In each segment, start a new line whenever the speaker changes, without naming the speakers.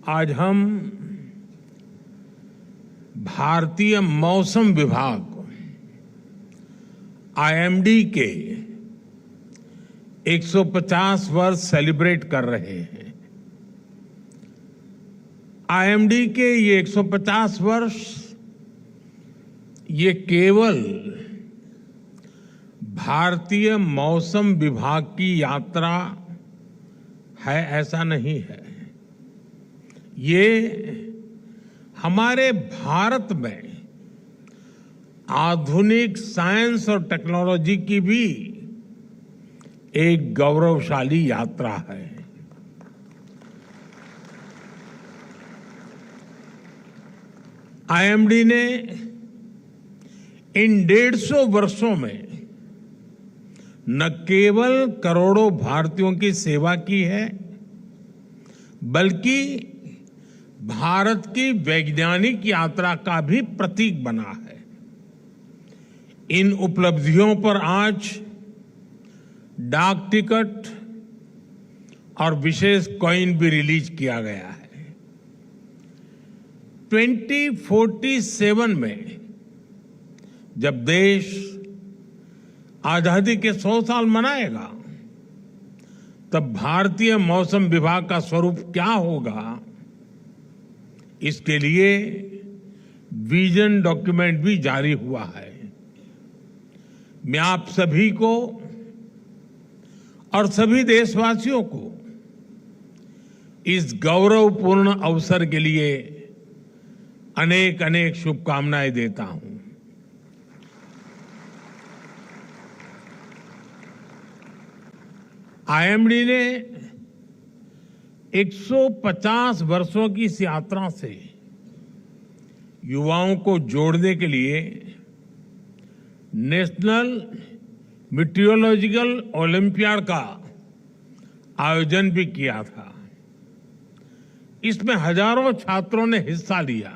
आज हम भारतीय मौसम विभाग आईएमडी के 150 वर्ष सेलिब्रेट कर रहे हैं। आईएमडी के ये 150 वर्ष ये केवल भारतीय मौसम विभाग की यात्रा है ऐसा नहीं है। ये हमारे भारत में आधुनिक साइंस और टेक्नोलॉजी की भी एक गौरवशाली यात्रा है। आईएमडी ने इन 150 वर्षों में न केवल करोड़ों भारतीयों की सेवा की है, बल्कि भारत की वैज्ञानिक यात्रा का भी प्रतीक बना है। इन उपलब्धियों पर आज डाक टिकट और विशेष कॉइन भी रिलीज किया गया है। 2047 में जब देश आजादी के 100 साल मनाएगा, तब भारतीय मौसम विभाग का स्वरूप क्या होगा, इसके लिए विजन डॉक्यूमेंट भी जारी हुआ है। मैं आप सभी को और सभी देशवासियों को इस गौरवपूर्ण अवसर के लिए अनेक अनेक शुभकामनाएं देता हूं। आईएमडी ने 150 वर्षों की इस यात्रा से युवाओं को जोड़ने के लिए नेशनल मीटियोलॉजिकल ओलंपियाड का आयोजन भी किया था। इसमें हजारों छात्रों ने हिस्सा लिया।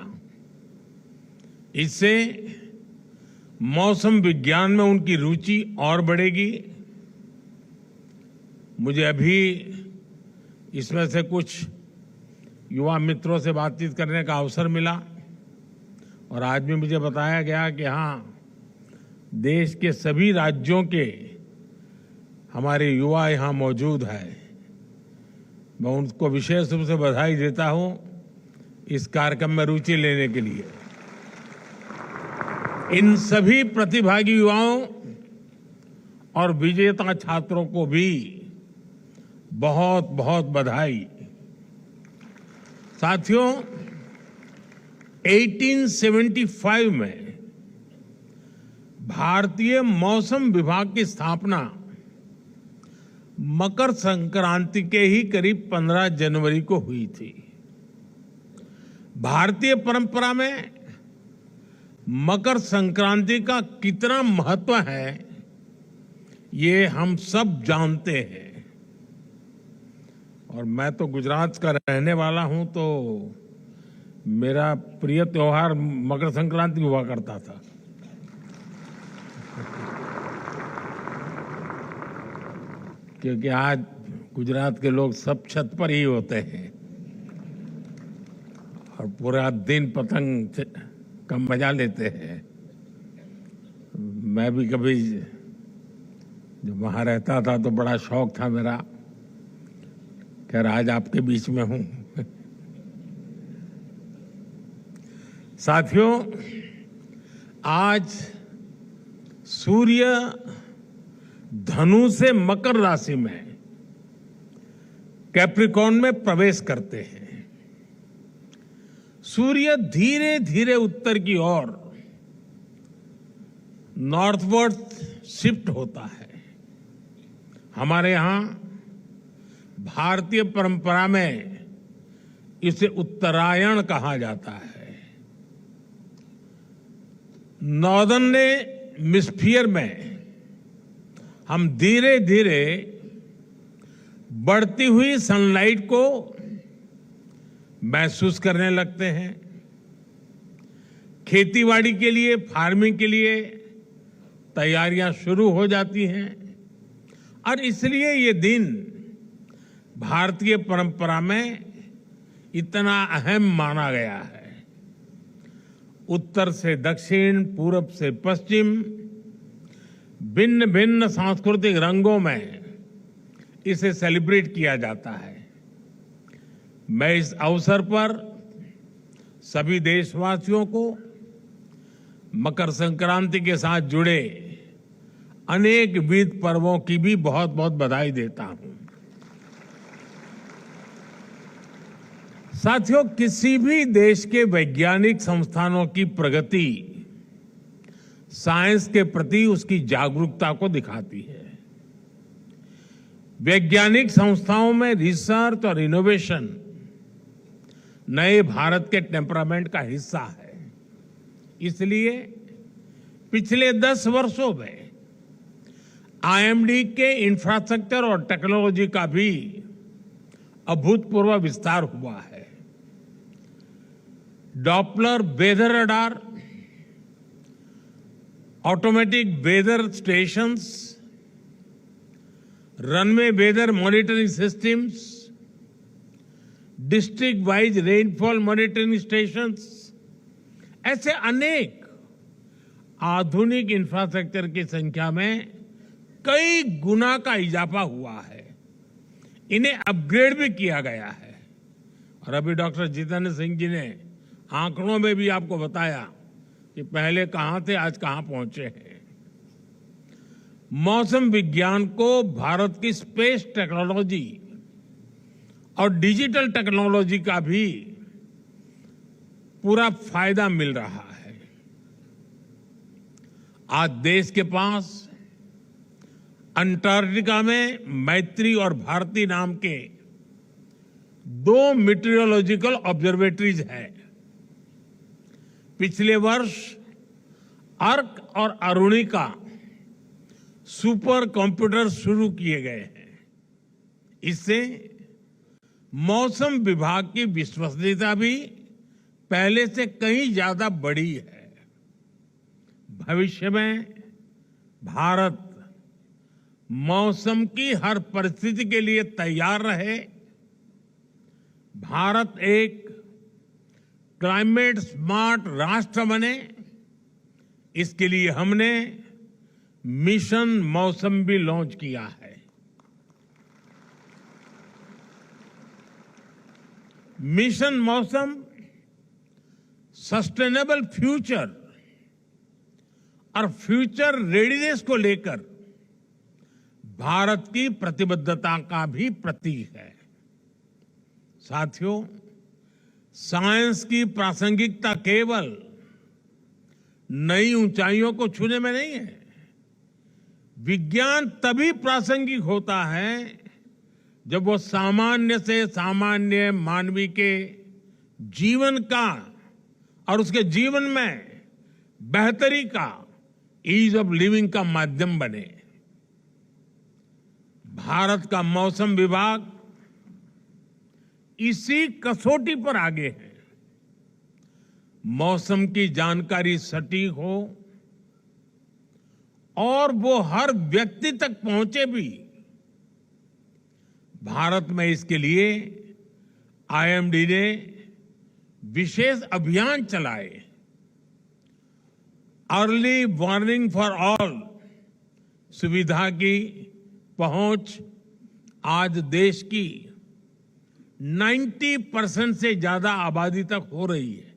इससे मौसम विज्ञान में उनकी रुचि और बढ़ेगी। मुझे अभी इसमें से कुछ युवा मित्रों से बातचीत करने का अवसर मिला और आज भी मुझे बताया गया कि हाँ, देश के सभी राज्यों के हमारे युवा यहाँ मौजूद है। मैं उनको विशेष रूप से बधाई देता हूँ इस कार्यक्रम में रुचि लेने के लिए। इन सभी प्रतिभागी युवाओं और विजेता छात्रों को भी बहुत बहुत बधाई। साथियों, 1875 में भारतीय मौसम विभाग की स्थापना मकर संक्रांति के ही करीब 15 जनवरी को हुई थी। भारतीय परंपरा में मकर संक्रांति का कितना महत्व है, ये हम सब जानते हैं। और मैं तो गुजरात का रहने वाला हूं, तो मेरा प्रिय त्योहार मकर संक्रांति हुआ करता था। क्योंकि आज गुजरात के लोग सब छत पर ही होते हैं और पूरा दिन पतंग का मजा लेते हैं। मैं भी कभी जब वहां रहता था तो बड़ा शौक था मेरा, खैर आज आपके बीच में हूं। साथियों, आज सूर्य धनु से मकर राशि में कैप्रिकॉर्न में प्रवेश करते हैं। सूर्य धीरे धीरे उत्तर की ओर नॉर्थवर्ड शिफ्ट होता है। हमारे यहां भारतीय परंपरा में इसे उत्तरायण कहा जाता है। नॉर्दर्न हेमिस्फीयर में हम धीरे धीरे बढ़ती हुई सनलाइट को महसूस करने लगते हैं। खेतीबाड़ी के लिए, फार्मिंग के लिए तैयारियां शुरू हो जाती हैं और इसलिए ये दिन भारतीय परंपरा में इतना अहम माना गया है। उत्तर से दक्षिण, पूरब से पश्चिम, भिन्न भिन्न सांस्कृतिक रंगों में इसे सेलिब्रेट किया जाता है। मैं इस अवसर पर सभी देशवासियों को मकर संक्रांति के साथ जुड़े अनेक विविध पर्वों की भी बहुत बहुत बधाई देता हूं। साथियों, किसी भी देश के वैज्ञानिक संस्थानों की प्रगति साइंस के प्रति उसकी जागरूकता को दिखाती है। वैज्ञानिक संस्थाओं में रिसर्च और इनोवेशन नए भारत के टेम्परामेंट का हिस्सा है। इसलिए पिछले 10 वर्षों में आईएमडी के इंफ्रास्ट्रक्चर और टेक्नोलॉजी का भी अभूतपूर्व विस्तार हुआ है। Doppler weather radar, automatic weather stations, runway weather monitoring systems, district wise rainfall monitoring stations, ऐसे अनेक आधुनिक इंफ्रास्ट्रक्चर की संख्या में कई गुना का इजाफा हुआ है। इन्हें अपग्रेड भी किया गया है। और अभी डॉक्टर जितेंद्र सिंह जी ने आंकड़ों में भी आपको बताया कि पहले कहां थे, आज कहां पहुंचे हैं। मौसम विज्ञान को भारत की स्पेस टेक्नोलॉजी और डिजिटल टेक्नोलॉजी का भी पूरा फायदा मिल रहा है। आज देश के पास अंटार्कटिका में मैत्री और भारती नाम के 2 मीटरोलॉजिकल ऑब्जर्वेटरीज हैं। पिछले वर्ष अर्क और अरुणिका सुपर कंप्यूटर शुरू किए गए हैं। इससे मौसम विभाग की विश्वसनीयता भी पहले से कहीं ज्यादा बढ़ी है। भविष्य में भारत मौसम की हर परिस्थिति के लिए तैयार रहे। भारत एक क्लाइमेट स्मार्ट राष्ट्र बने, इसके लिए हमने मिशन मौसम भी लॉन्च किया है। मिशन मौसम सस्टेनेबल फ्यूचर और फ्यूचर रेडीनेस को लेकर भारत की प्रतिबद्धता का भी प्रतीक है। साथियों, साइंस की प्रासंगिकता केवल नई ऊंचाइयों को छूने में नहीं है। विज्ञान तभी प्रासंगिक होता है जब वो सामान्य से सामान्य मानवी के जीवन का और उसके जीवन में बेहतरी का, ईज ऑफ लिविंग का माध्यम बने। भारत का मौसम विभाग इसी कसौटी पर आगे है। मौसम की जानकारी सटीक हो और वो हर व्यक्ति तक पहुंचे भी। भारत में इसके लिए आईएमडी ने विशेष अभियान चलाए। अर्ली वार्निंग फॉर ऑल सुविधा की पहुंच आज देश की 90% से ज्यादा आबादी तक हो रही है।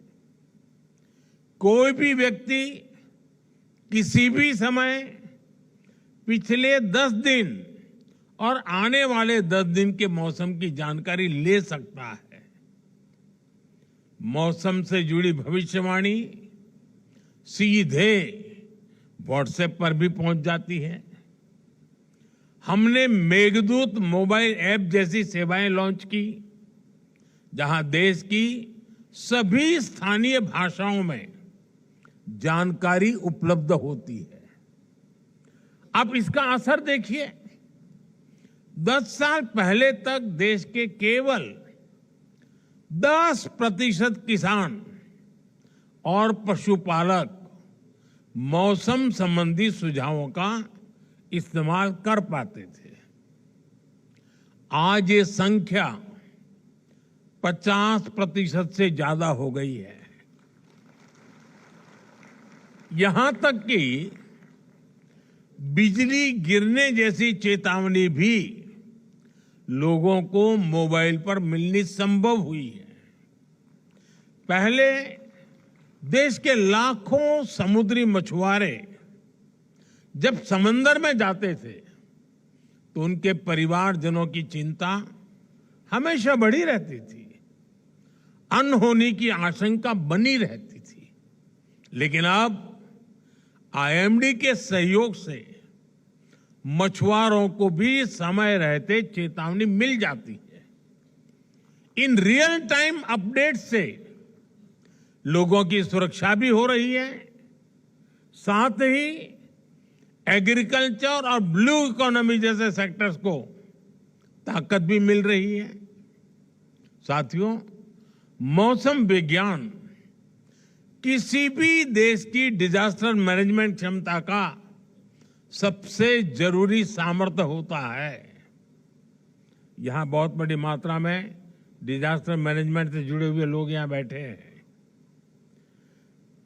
कोई भी व्यक्ति किसी भी समय पिछले 10 दिन और आने वाले 10 दिन के मौसम की जानकारी ले सकता है। मौसम से जुड़ी भविष्यवाणी सीधे व्हाट्सएप पर भी पहुंच जाती है। हमने मेघदूत मोबाइल ऐप जैसी सेवाएं लॉन्च की, जहां देश की सभी स्थानीय भाषाओं में जानकारी उपलब्ध होती है। अब इसका असर देखिए। 10 साल पहले तक देश के केवल 10% किसान और पशुपालक मौसम संबंधी सुझावों का इस्तेमाल कर पाते थे। आज ये संख्या 50% से ज्यादा हो गई है। यहां तक कि बिजली गिरने जैसी चेतावनी भी लोगों को मोबाइल पर मिलनी संभव हुई है। पहले देश के लाखों समुद्री मछुआरे जब समंदर में जाते थे तो उनके परिवारजनों की चिंता हमेशा बढ़ी रहती थी, अनहोनी की आशंका बनी रहती थी। लेकिन अब आईएमडी के सहयोग से मछुआरों को भी समय रहते चेतावनी मिल जाती है। इन रियल टाइम अपडेट से लोगों की सुरक्षा भी हो रही है, साथ ही एग्रीकल्चर और ब्लू इकोनॉमी जैसे सेक्टर्स को ताकत भी मिल रही है। साथियों, मौसम विज्ञान किसी भी देश की डिजास्टर मैनेजमेंट क्षमता का सबसे जरूरी सामर्थ्य होता है। यहां बहुत बड़ी मात्रा में डिजास्टर मैनेजमेंट से जुड़े हुए लोग यहां बैठे हैं।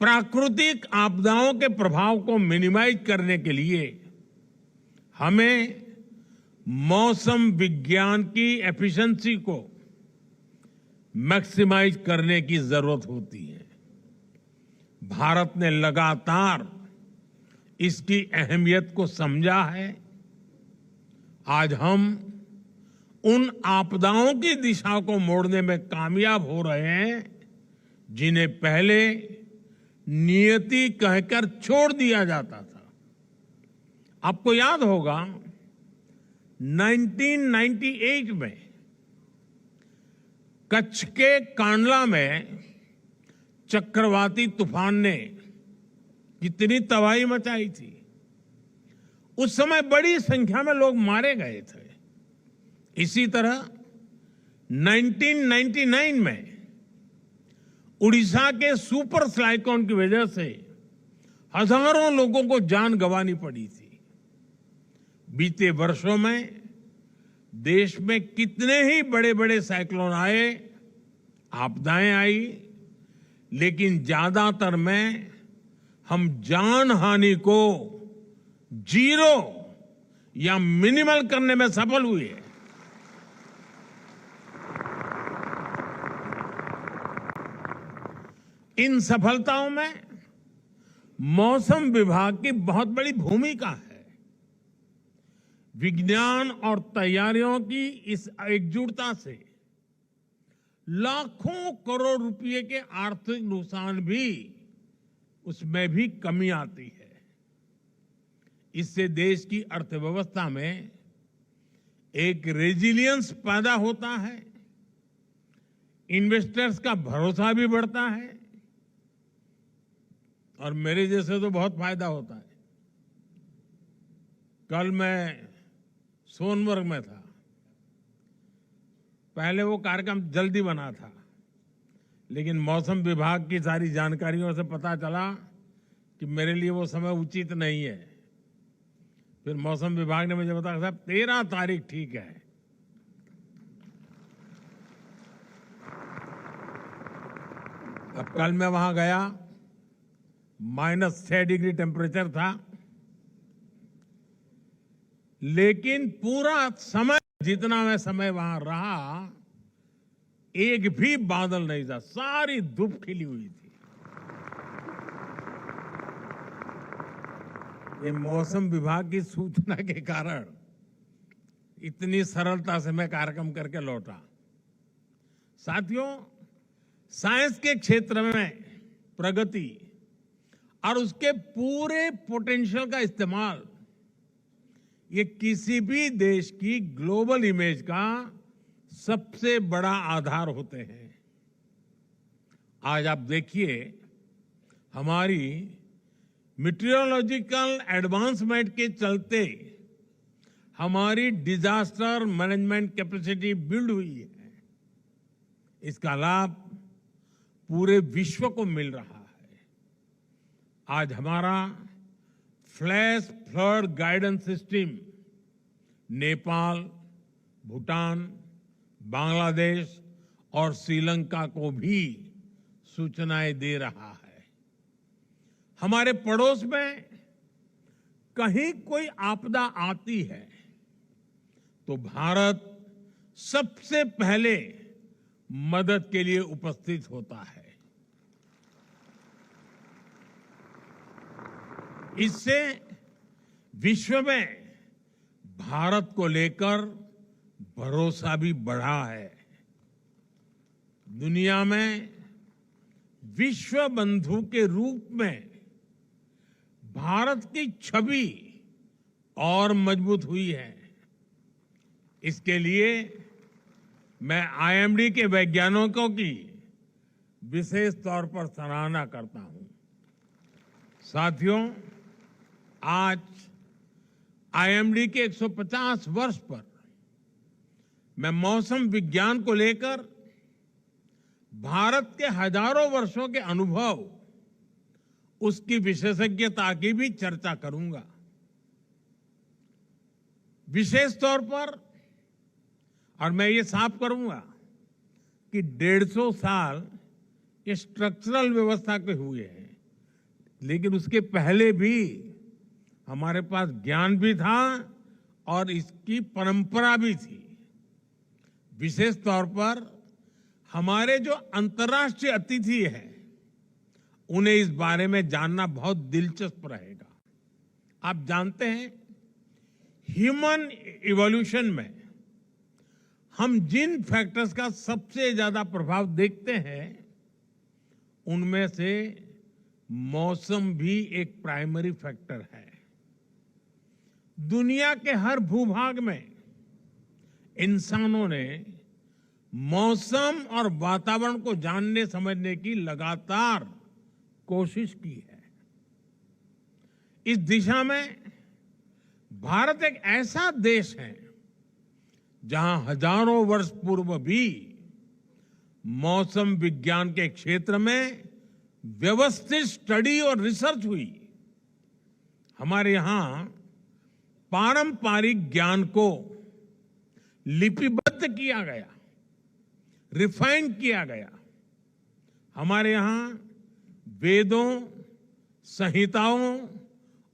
प्राकृतिक आपदाओं के प्रभाव को मिनिमाइज करने के लिए हमें मौसम विज्ञान की एफिशिएंसी को मैक्सिमाइज करने की जरूरत होती है। भारत ने लगातार इसकी अहमियत को समझा है। आज हम उन आपदाओं की दिशा को मोड़ने में कामयाब हो रहे हैं जिन्हें पहले नियति कहकर छोड़ दिया जाता था। आपको याद होगा 1998 में कच्छ के कांडला में चक्रवाती तूफान ने कितनी तबाही मचाई थी। उस समय बड़ी संख्या में लोग मारे गए थे। इसी तरह 1999 में उड़ीसा के सुपर साइक्लोन की वजह से हजारों लोगों को जान गंवानी पड़ी थी। बीते वर्षों में देश में कितने ही बड़े बड़े साइक्लोन आए, आपदाएं आई, लेकिन ज्यादातर में हम जान हानि को जीरो या मिनिमल करने में सफल हुए। इन सफलताओं में मौसम विभाग की बहुत बड़ी भूमिका है। विज्ञान और तैयारियों की इस एकजुटता से लाखों करोड़ रुपए के आर्थिक नुकसान भी उसमें भी कमी आती है। इससे देश की अर्थव्यवस्था में एक रेजिलियंस पैदा होता है, इन्वेस्टर्स का भरोसा भी बढ़ता है और मेरे जैसे तो बहुत फायदा होता है। कल मैं सोनमर्ग में था। पहले वो कार्यक्रम जल्दी बना था, लेकिन मौसम विभाग की सारी जानकारियों से पता चला कि मेरे लिए वो समय उचित नहीं है। फिर मौसम विभाग ने मुझे बताया साहब 13 तारीख ठीक है। अब कल मैं वहां गया, -6 डिग्री टेम्परेचर था, लेकिन पूरा समय जितना मैं समय वहां रहा एक भी बादल नहीं था, सारी धूप खिली हुई थी। ये मौसम विभाग की सूचना के कारण इतनी सरलता से मैं कार्यक्रम करके लौटा। साथियों, साइंस के क्षेत्र में प्रगति और उसके पूरे पोटेंशियल का इस्तेमाल ये किसी भी देश की ग्लोबल इमेज का सबसे बड़ा आधार होते हैं। आज आप देखिए, हमारी मीटियोलॉजिकल एडवांसमेंट के चलते हमारी डिजास्टर मैनेजमेंट कैपेसिटी बिल्ड हुई है। इसका लाभ पूरे विश्व को मिल रहा है। आज हमारा flash flood guidance system Nepal, Bhutan, Bangladesh और श्रीलंका को भी सूचनाएं दे रहा है। हमारे पड़ोस में कहीं कोई आपदा आती है तो भारत सबसे पहले मदद के लिए उपस्थित होता है। इससे विश्व में भारत को लेकर भरोसा भी बढ़ा है। दुनिया में विश्व बंधु के रूप में भारत की छवि और मजबूत हुई है। इसके लिए मैं आईएमडी के वैज्ञानिकों की विशेष तौर पर सराहना करता हूं। साथियों, आज आईएमडी के 150 वर्ष पर मैं मौसम विज्ञान को लेकर भारत के हजारों वर्षों के अनुभव, उसकी विशेषज्ञता की भी चर्चा करूंगा। विशेष तौर पर, और मैं ये साफ करूंगा कि 150 साल ये स्ट्रक्चरल व्यवस्था के हुए हैं, लेकिन उसके पहले भी हमारे पास ज्ञान भी था और इसकी परंपरा भी थी। विशेष तौर पर हमारे जो अंतर्राष्ट्रीय अतिथि हैं, उन्हें इस बारे में जानना बहुत दिलचस्प रहेगा। आप जानते हैं, ह्यूमन इवोल्यूशन में हम जिन फैक्टर्स का सबसे ज्यादा प्रभाव देखते हैं, उनमें से मौसम भी एक प्राइमरी फैक्टर है। दुनिया के हर भूभाग में इंसानों ने मौसम और वातावरण को जानने समझने की लगातार कोशिश की है। इस दिशा में भारत एक ऐसा देश है जहां हजारों वर्ष पूर्व भी मौसम विज्ञान के क्षेत्र में व्यवस्थित स्टडी और रिसर्च हुई। हमारे यहां पारंपरिक ज्ञान को लिपिबद्ध किया गया, रिफाइन किया गया। हमारे यहां वेदों, संहिताओं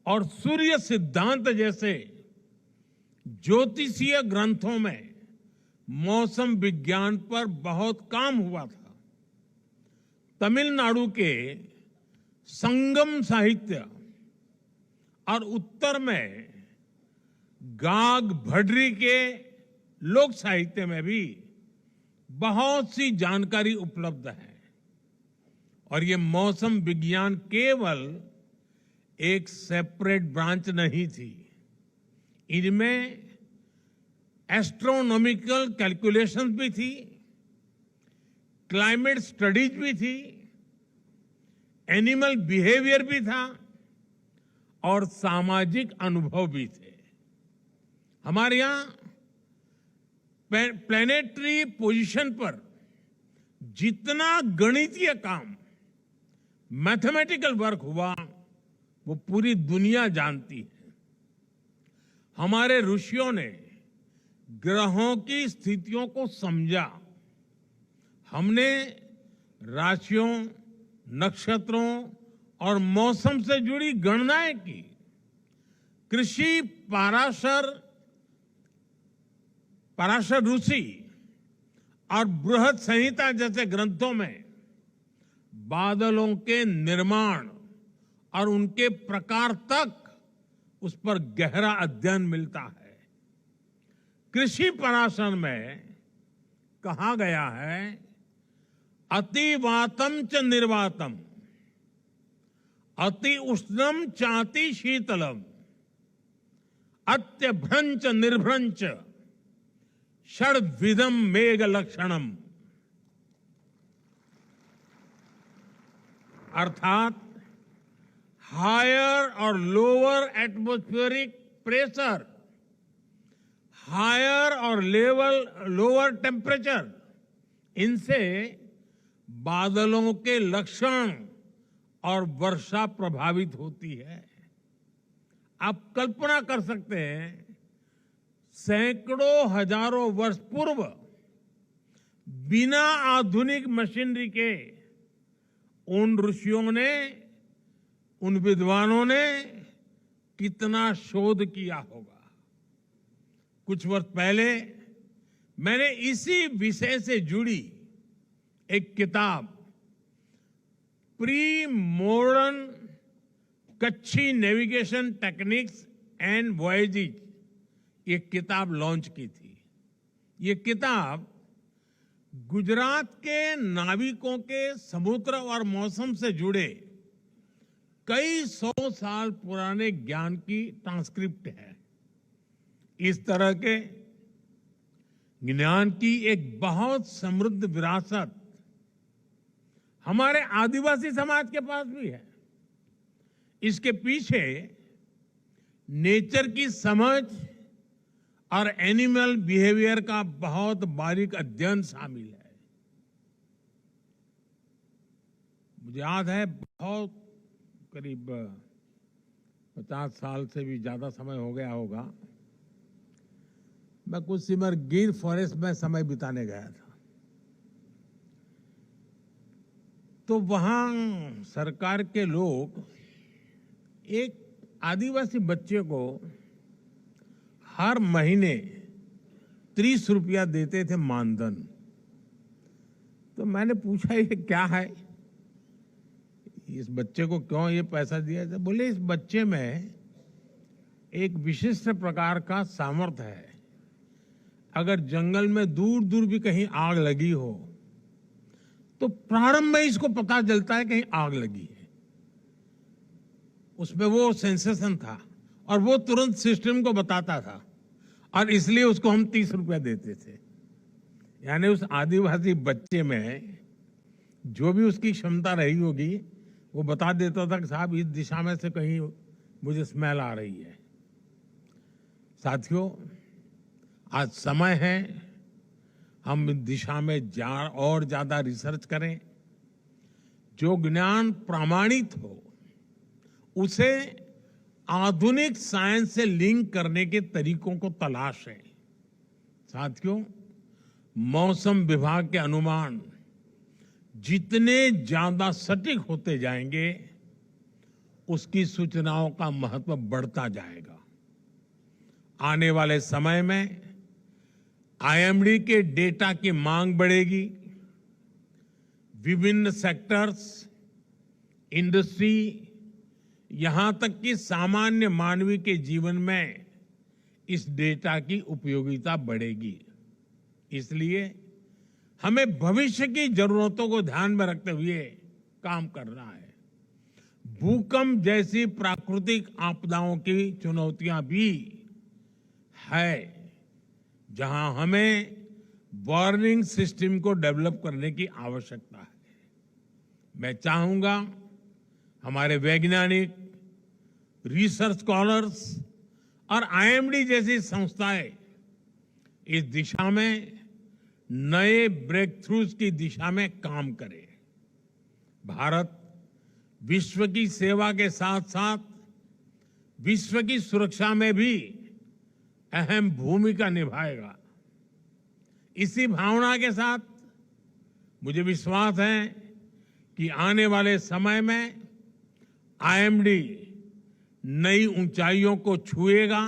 और सूर्य सिद्धांत जैसे ज्योतिषीय ग्रंथों में मौसम विज्ञान पर बहुत काम हुआ था। तमिलनाडु के संगम साहित्य और उत्तर में गाग भड्री के लोक साहित्य में भी बहुत सी जानकारी उपलब्ध है। और ये मौसम विज्ञान केवल एक सेपरेट ब्रांच नहीं थी, इनमें एस्ट्रोनॉमिकल कैलकुलेशंस भी थी, क्लाइमेट स्टडीज भी थी, एनिमल बिहेवियर भी था और सामाजिक अनुभव भी थे। हमारे यहां प्लैनेटरी पोजीशन पर जितना गणितीय काम, मैथमेटिकल वर्क हुआ, वो पूरी दुनिया जानती है। हमारे ऋषियों ने ग्रहों की स्थितियों को समझा। हमने राशियों, नक्षत्रों और मौसम से जुड़ी गणनाएं की। कृषि पराशर ऋषि और बृहद संहिता जैसे ग्रंथों में बादलों के निर्माण और उनके प्रकार तक उस पर गहरा अध्ययन मिलता है। कृषि पराशर में कहा गया है, अति वातम च निर्वातम, अति उष्णम चाति शीतलम, अत्यभ्रंच निर्भ्रंच षड्विधम मेघ लक्षणम। अर्थात हायर और लोअर एटमॉस्फेरिक प्रेशर, हायर और लोअर टेम्परेचर, इनसे बादलों के लक्षण और वर्षा प्रभावित होती है। आप कल्पना कर सकते हैं, सैकड़ों हजारों वर्ष पूर्व बिना आधुनिक मशीनरी के उन ऋषियों ने, उन विद्वानों ने कितना शोध किया होगा। कुछ वर्ष पहले मैंने इसी विषय से जुड़ी एक किताब pre modern Kachchhi navigation techniques and voyages, ये किताब लॉन्च की थी। ये किताब गुजरात के नाविकों के समुद्र और मौसम से जुड़े कई 100 साल पुराने ज्ञान की ट्रांसक्रिप्ट है। इस तरह के ज्ञान की एक बहुत समृद्ध विरासत हमारे आदिवासी समाज के पास भी है। इसके पीछे नेचर की समझ और एनिमल बिहेवियर का बहुत बारीक अध्ययन शामिल है। मुझे याद है, बहुत करीब 50 साल से भी ज्यादा समय हो गया होगा, मैं कुछ सिमर गिर फॉरेस्ट में समय बिताने गया था। तो वहां सरकार के लोग एक आदिवासी बच्चे को हर महीने 30 रुपया देते थे मानधन। तो मैंने पूछा ये क्या है, इस बच्चे को क्यों ये पैसा दिया जाता? बोले इस बच्चे में एक विशिष्ट प्रकार का सामर्थ्य है। अगर जंगल में दूर दूर भी कहीं आग लगी हो तो प्रारंभ में इसको पता चलता है कहीं आग लगी है। उसमें वो सेंसेशन था और वो तुरंत सिस्टम को बताता था, और इसलिए उसको हम 30 रुपया देते थे। यानी उस आदिवासी बच्चे में जो भी उसकी क्षमता रही होगी वो बता देता था कि साहब इस दिशा में से कहीं मुझे स्मेल आ रही है। साथियों, आज समय है हम इस दिशा में और ज्यादा रिसर्च करें। जो ज्ञान प्रमाणित हो उसे आधुनिक साइंस से लिंक करने के तरीकों को तलाशें। साथियों, मौसम विभाग के अनुमान जितने ज्यादा सटीक होते जाएंगे उसकी सूचनाओं का महत्व बढ़ता जाएगा। आने वाले समय में आईएमडी के डेटा की मांग बढ़ेगी। विभिन्न सेक्टर्स, इंडस्ट्री, यहां तक कि सामान्य मानवी के जीवन में इस डेटा की उपयोगिता बढ़ेगी। इसलिए हमें भविष्य की जरूरतों को ध्यान में रखते हुए काम करना है। भूकंप जैसी प्राकृतिक आपदाओं की चुनौतियां भी है, जहां हमें वार्निंग सिस्टम को डेवलप करने की आवश्यकता है। मैं चाहूंगा हमारे वैज्ञानिक, रिसर्च स्कॉलर्स और आईएमडी जैसी संस्थाएं इस दिशा में नए ब्रेक थ्रूज की दिशा में काम करें। भारत विश्व की सेवा के साथ साथ विश्व की सुरक्षा में भी अहम भूमिका निभाएगा। इसी भावना के साथ मुझे विश्वास है कि आने वाले समय में आईएमडी नई ऊंचाइयों को छुएगा।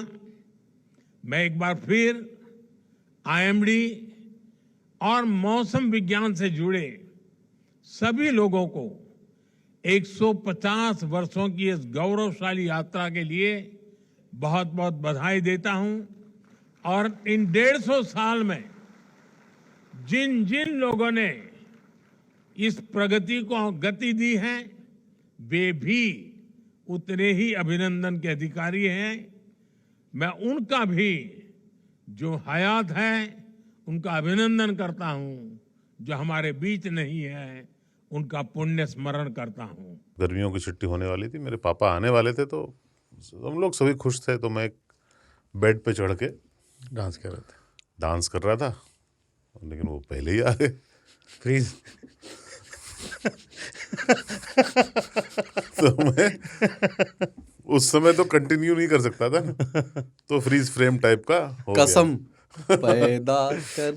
मैं एक बार फिर आईएमडी और मौसम विज्ञान से जुड़े सभी लोगों को 150 वर्षों की इस गौरवशाली यात्रा के लिए बहुत बहुत बधाई देता हूं। और इन 150 साल में जिन जिन लोगों ने इस प्रगति को गति दी है वे भी उतने ही अभिनंदन के अधिकारी हैं। मैं उनका भी जो हयात है उनका अभिनंदन करता हूं, जो हमारे बीच नहीं है उनका पुण्य स्मरण करता हूं।
गर्मियों की छुट्टी होने वाली थी, मेरे पापा आने वाले थे, तो हम लोग सभी खुश थे। तो मैं एक बेड पे चढ़ के डांस कर रहा था, लेकिन वो पहले ही आ गए।
फ्रीज।
तो मैं उस समय तो कंटिन्यू नहीं कर सकता था ना, तो फ्रीज फ्रेम टाइप का हो गया।
कसम पैदा कर